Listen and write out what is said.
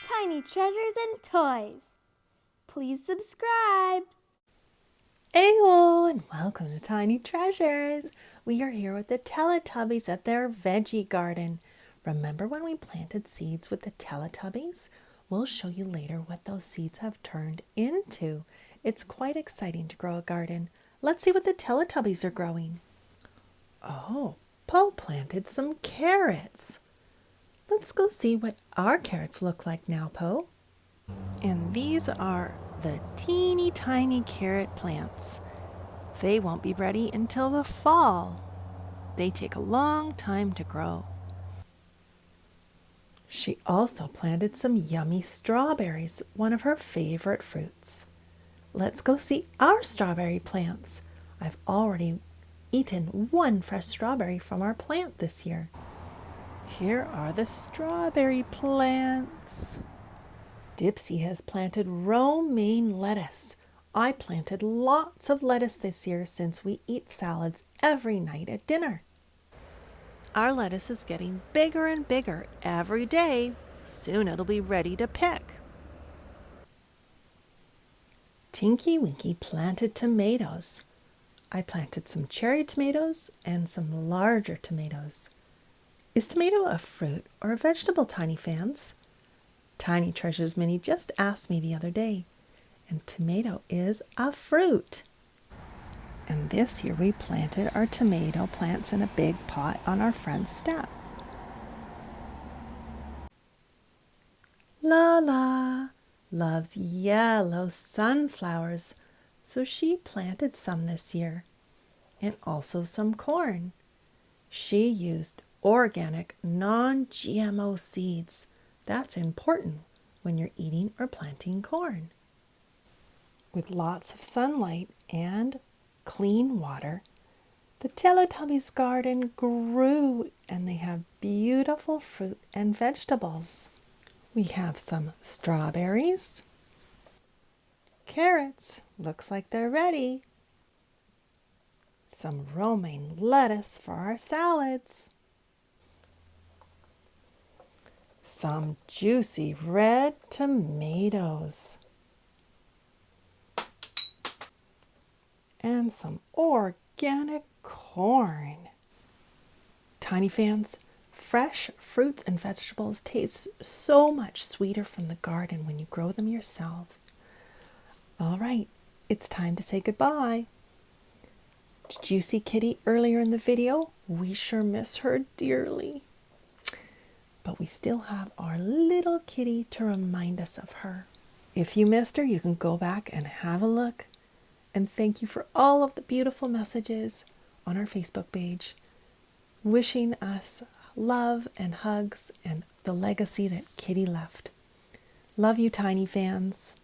tiny treasures and toys. Please subscribe. Ayo, and welcome to Tiny Treasures. We are here with the Teletubbies at their veggie garden. Remember when we planted seeds with the Teletubbies? We'll show you later what those seeds have turned into. It's quite exciting to grow a garden. Let's see what the Teletubbies are growing. Oh, Poe planted some carrots. Let's go see what our carrots look like now, Poe. And these are the teeny tiny carrot plants. They won't be ready until the fall. They take a long time to grow. She also planted some yummy strawberries, one of her favorite fruits. Let's go see our strawberry plants. I've already eaten one fresh strawberry from our plant this year. Here are the strawberry plants. Dipsy has planted romaine lettuce. I planted lots of lettuce this year since we eat salads every night at dinner. Our lettuce is getting bigger and bigger every day. Soon it'll be ready to pick. Tinky Winky planted tomatoes. I planted some cherry tomatoes and some larger tomatoes. Is tomato a fruit or a vegetable, Tiny fans? Tiny Treasures Minnie just asked me the other day, and tomato is a fruit. And this year we planted our tomato plants in a big pot on our front step. Lala loves yellow sunflowers, so she planted some this year, and also some corn. She used organic, non-GMO seeds. That's important when you're eating or planting corn. With lots of sunlight and clean water, the Teletubbies garden grew and they have beautiful fruit and vegetables. We have some strawberries, carrots, looks like they're ready, some romaine lettuce for our salads, some juicy red tomatoes, and some organic corn. Tiny fans, fresh fruits and vegetables taste so much sweeter from the garden when you grow them yourself. All right, it's time to say goodbye. Did you see Kitty earlier in the video? We sure miss her dearly. But we still have our little kitty to remind us of her. If you missed her, you can go back and have a look. And thank you for all of the beautiful messages on our Facebook page, wishing us love and hugs and the legacy that Kitty left. Love you, Tiny fans.